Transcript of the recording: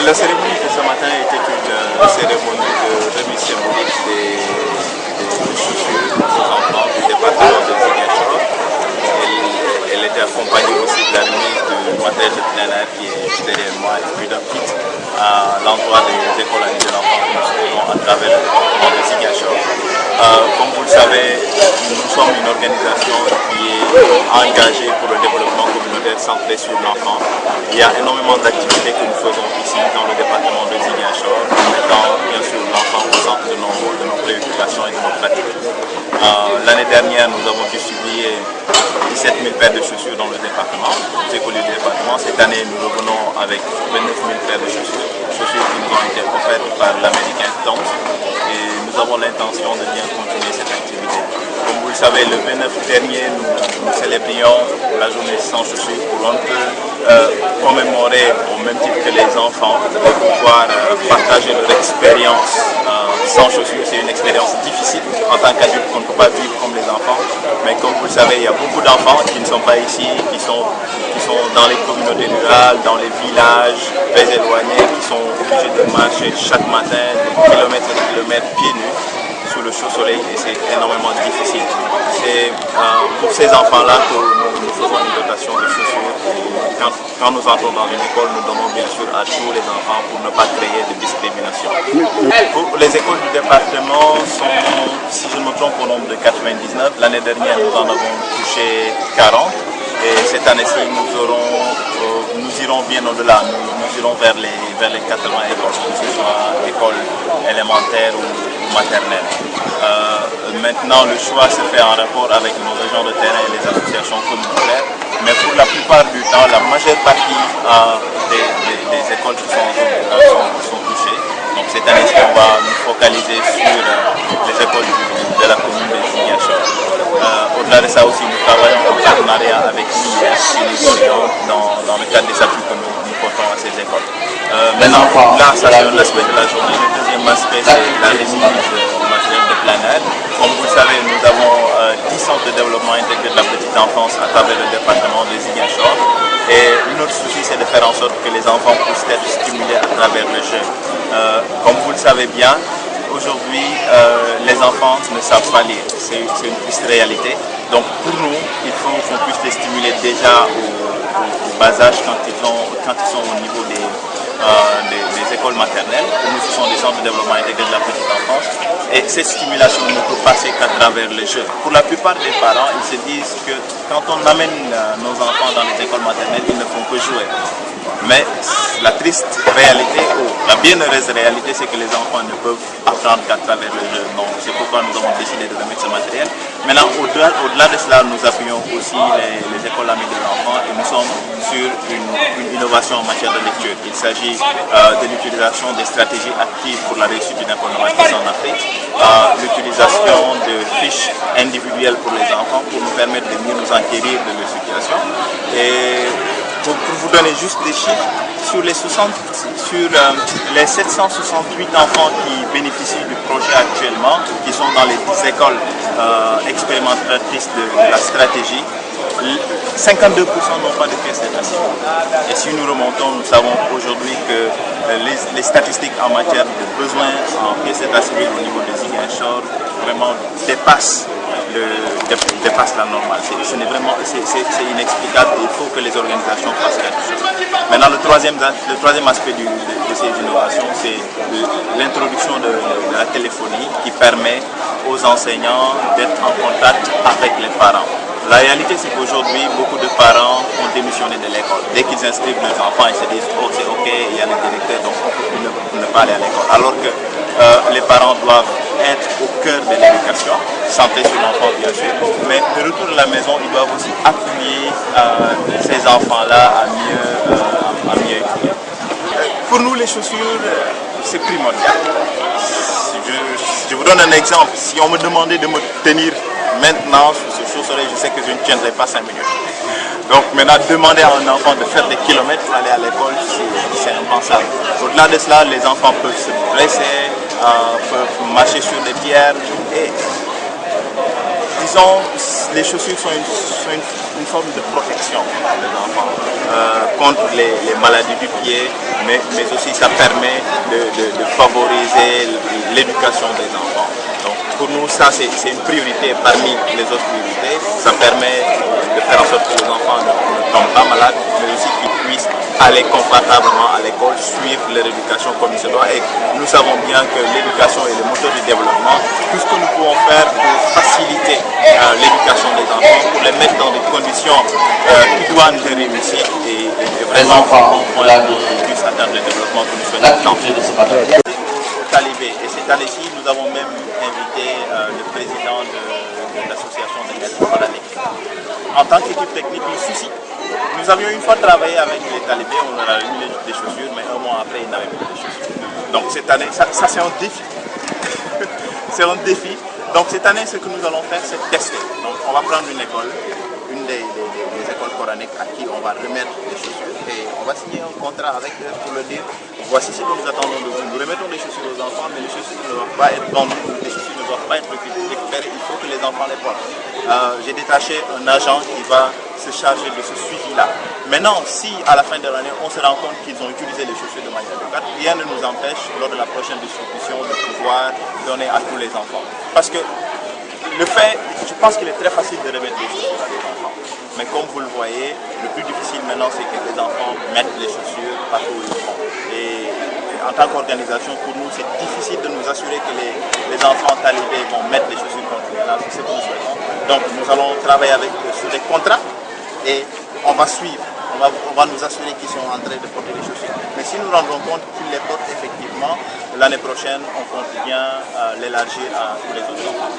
La cérémonie de ce matin était une cérémonie de remise symbolique des chaussures aux enfants du département de Ziguinchor. Elle était accompagnée aussi de la remise du matériel de plein air qui est derrière moi, et puis d'un kit à l'endroit des écoles amies de l'enfant que nous soutenons à travers le département de Ziguinchor. Comme vous le savez, nous sommes une organisation qui est engagée pour le développement communautaire centré sur l'enfant. Il y a énormément d'activités que nous faisons ici dans le département de Ziguinchor, en mettant bien sûr l'enfant au centre de nos préoccupations et de nos pratiques. L'année dernière, nous avons distribué 17 000 paires de chaussures dans le département, aux écoles du département. Cette année, nous revenons avec 29 000 paires de chaussures qui nous ont été offertes par l'américain Tons. Et nous avons l'intention de bien continuer cette activité. Comme vous le savez, le 29 dernier, nous célébrions la journée sans chaussures pour un peu commémorer, au même titre que les enfants, de pouvoir partager leur expérience sans chaussures. C'est une expérience difficile en tant qu'adulte qu'on ne peut pas vivre comme les enfants. Mais comme vous le savez, il y a beaucoup d'enfants qui ne sont pas ici, qui sont dans les communautés rurales, dans les villages très éloignés, qui sont obligés de marcher chaque matin des kilomètres et des kilomètres pieds nus sous le chaud soleil, et c'est énormément difficile. C'est pour ces enfants-là que nous faisons une dotation de chaussures. Quand nous entrons dans une école, nous donnons bien sûr à tous les enfants pour ne pas créer de discrimination. Pour les écoles du département sont, si je ne me trompe, au nombre de 99. L'année dernière, nous en avons touché 40. Et cette année-ci, nous irons bien au-delà. Nous irons vers les 80 écoles, que ce soit école élémentaire ou maternelle. Maintenant, le choix se fait en rapport avec nos agents de terrain et les associations communautaires. Mais pour la plupart du temps, la majeure partie des écoles qui sont touchées. Donc cette année-ci, on va nous focaliser sur les écoles de la commune de Ziguinchor. Au-delà de ça aussi, nous travaillons en partenariat avec l'IES qui nous oriente dans le cadre des appuis que nous portons à ces écoles. Maintenant, là, ça c'est un aspect de la journée. Le deuxième aspect, c'est la remise du matériel de plein air. Comme vous le savez, nous avons 10 centres de développement intégré de la petite enfance à travers le département de Ziguinchor. Et notre souci, c'est de faire en sorte que les enfants puissent être stimulés à travers le jeu. Comme vous le savez bien, aujourd'hui, les enfants ne savent pas lire. C'est une triste réalité. Donc pour nous, il faut qu'on puisse les stimuler déjà au bas âge quand ils sont au niveau des écoles maternelles. Pour nous, ce sont des centres de développement intégré de la petite enfance. Et cette stimulation ne peut passer qu'à travers le jeu. Pour la plupart des parents, ils se disent que quand on amène nos enfants dans les écoles maternelles, ils ne font que jouer. Mais la triste réalité, ou la bienheureuse réalité, c'est que les enfants ne peuvent apprendre qu'à travers le jeu. Donc c'est pourquoi nous avons décidé de remettre ce matériel. Maintenant, au-delà de cela, nous appuyons aussi les écoles amies de l'enfant et nous sommes sur une innovation en matière de lecture. Il s'agit de l'utilisation des stratégies actives pour la réussite d'une école novatrice en Afrique, l'utilisation de fiches individuelles pour les enfants pour nous permettre de mieux nous enquérir de leur situation. Et pour vous donner juste des chiffres, sur les 768 enfants qui bénéficient du projet actuellement, qui sont dans les 10 écoles expérimentatrices de la stratégie, 52% n'ont pas de pièces d'état civil. Et si nous remontons, nous savons aujourd'hui que les statistiques en matière de besoins en pièces d'état civil au niveau de Ziguinchor vraiment dépassent la normale. C'est inexplicable et il faut que les organisations fassent quelque chose. Maintenant, le troisième aspect de ces innovations, c'est l'introduction de la téléphonie qui permet aux enseignants d'être en contact avec les parents. La réalité, c'est qu'aujourd'hui, beaucoup de parents ont démissionné de l'école. Dès qu'ils inscrivent leurs enfants, ils se disent « Oh, c'est ok, il y a le directeur, donc on peut ne pas aller à l'école ». Alors que les parents doivent être au cœur de l'éducation, centré sur l'enfant bien sûr, mais de retour à la maison, ils doivent aussi appuyer ces enfants-là à mieux étudier. Pour nous, les chaussures, c'est primordial. Je vous donne un exemple. Si on me demandait de me tenir maintenant sur ce chaud soleil, je sais que je ne tiendrai pas 5 minutes. Donc maintenant, demander à un enfant de faire des kilomètres pour aller à l'école, c'est impensable. Au-delà de cela, les enfants peuvent se blesser, peuvent marcher sur des pierres. Et disons, les chaussures sont une forme de protection des enfants contre les maladies du pied, mais aussi ça permet de favoriser l'éducation des enfants. Donc pour nous, ça c'est une priorité parmi les autres priorités. Ça permet de faire en sorte que les enfants ne tombent pas malades, mais aussi qu'ils puissent aller confortablement à l'école, suivre leur éducation comme il se doit. Et nous savons bien que l'éducation est le moteur du développement. Tout ce que nous pouvons faire pour faciliter l'éducation des enfants, pour les mettre dans des conditions idoines de réussite et vraiment pour qu'ils puissent atteindre le développement que nous souhaitons. Au Talibé. Et cette année-ci, nous avons même invité le président de l'association des maîtres coraniques. En tant qu'équipe technique, le souci. Nous avions une fois travaillé avec les talibés, on leur a mis des chaussures, mais un mois après, ils n'avaient plus de chaussures. Donc cette année, ça c'est un défi. C'est un défi. Donc cette année, ce que nous allons faire, c'est tester. Donc on va prendre une école, une des écoles coraniques à qui on va remettre des chaussures et on va signer un contrat avec eux pour leur dire voici ce que nous attendons de vous. Nous remettons des chaussures aux enfants, mais les chaussures ne doivent pas être vendues, les chaussures ne doivent pas être récupérées, il faut que les enfants les portent. J'ai détaché un agent qui va se charger de ce suivi-là. Maintenant, si à la fin de l'année, on se rend compte qu'ils ont utilisé les chaussures de manière adéquate, rien ne nous empêche, lors de la prochaine distribution, de pouvoir donner à tous les enfants. Parce que le fait, je pense qu'il est très facile de remettre les chaussures à des enfants. Mais comme vous le voyez, le plus difficile maintenant, c'est que les enfants mettent les chaussures partout où ils vont. Et en tant qu'organisation, pour nous, c'est difficile de nous assurer que les enfants talibés vont mettre les chaussures contrôlées. C'est ce que nous souhaitons. Donc nous allons travailler avec eux sur des contrats et on va suivre. On va nous assurer qu'ils sont en train de porter les chaussures. Mais si nous rendons compte qu'ils les portent effectivement, l'année prochaine, on compte bien l'élargir à tous les autres enfants.